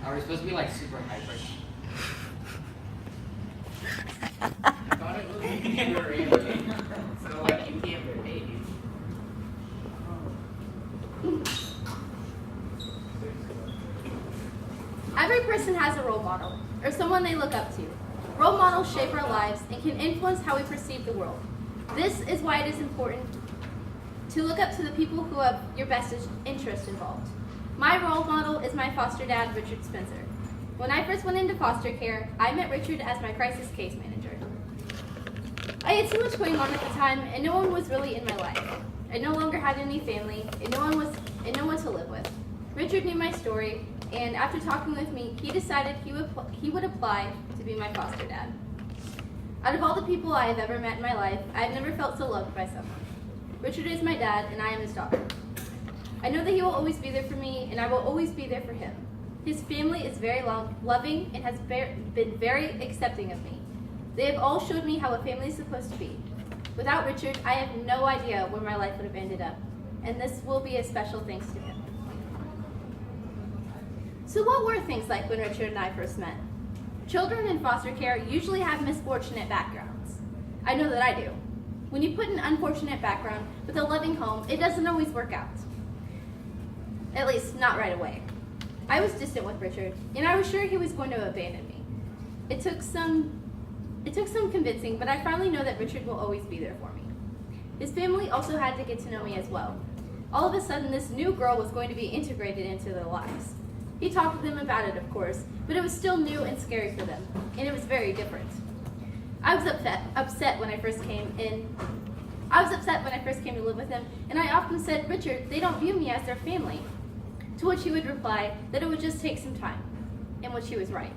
Are we supposed to be like super hyper? I thought it was so like you can't relate. Every person has a role model, or someone they look up to. Role models shape our lives and can influence how we perceive the world. This is why it is important to look up to the people who have your best interest involved. My role model is my foster dad, Richard Spencer. When I first went into foster care, I met Richard as my crisis case manager. I had so much going on at the time, and no one was really in my life. I no longer had any family, and no one to live with. Richard knew my story, and after talking with me, he decided he would apply to be my foster dad. Out of all the people I have ever met in my life, I have never felt so loved by someone. Richard is my dad, and I am his daughter. I know that he will always be there for me, and I will always be there for him. His family is very loving and has been very accepting of me. They have all showed me how a family is supposed to be. Without Richard, I have no idea where my life would have ended up, and this will be a special thanks to him. So what were things like when Richard and I first met? Children in foster care usually have misfortunate backgrounds. I know that I do. When you put an unfortunate background with a loving home, it doesn't always work out. At least, not right away. I was distant with Richard, and I was sure he was going to abandon me. It took some convincing, but I finally know that Richard will always be there for me. His family also had to get to know me as well. All of a sudden, this new girl was going to be integrated into their lives. He talked to them about it, of course, but it was still new and scary for them, and it was very different. I was upset when I first came to live with him, and I often said, "Richard, they don't view me as their family." To which he would reply that it would just take some time, in which he was right.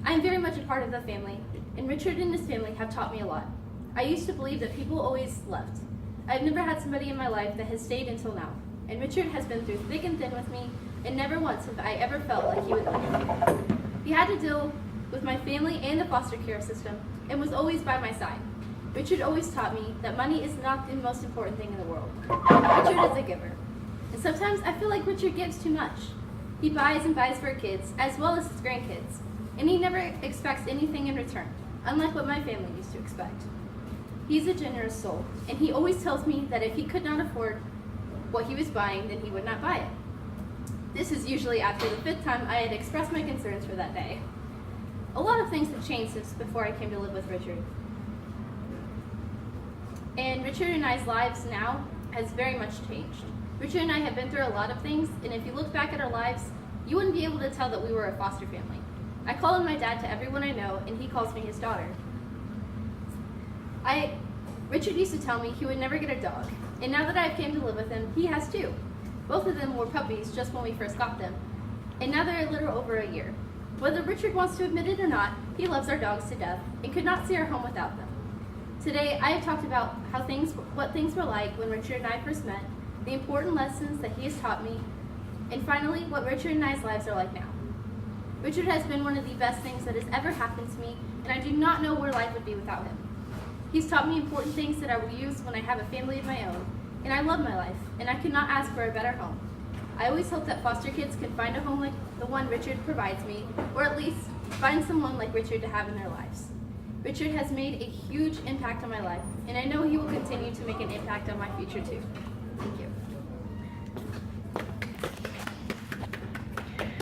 I am very much a part of the family, and Richard and his family have taught me a lot. I used to believe that people always left. I have never had somebody in my life that has stayed until now, and Richard has been through thick and thin with me, and never once have I ever felt like he would leave me. He had to deal with my family and the foster care system, and was always by my side. Richard always taught me that money is not the most important thing in the world. Richard is a giver. And sometimes I feel like Richard gives too much. He buys and buys for our kids, as well as his grandkids, and he never expects anything in return, unlike what my family used to expect. He's a generous soul, and he always tells me that if he could not afford what he was buying, then he would not buy it. This is usually after the 5th time I had expressed my concerns for that day. A lot of things have changed since before I came to live with Richard. And Richard and I's lives now has very much changed. Richard and I have been through a lot of things, and if you look back at our lives, you wouldn't be able to tell that we were a foster family. I call him my dad to everyone I know, and he calls me his daughter. Richard used to tell me he would never get a dog, and now that I've came to live with him, he has 2. Both of them were puppies just when we first got them, and now they're a little over a year. Whether Richard wants to admit it or not, he loves our dogs to death and could not see our home without them. Today, I have talked about what things were like when Richard and I first met, the important lessons that he has taught me, and finally, what Richard and I's lives are like now. Richard has been one of the best things that has ever happened to me, and I do not know where life would be without him. He's taught me important things that I will use when I have a family of my own, and I love my life, and I could not ask for a better home. I always hope that foster kids can find a home like the one Richard provides me, or at least find someone like Richard to have in their lives. Richard has made a huge impact on my life, and I know he will continue to make an impact on my future too.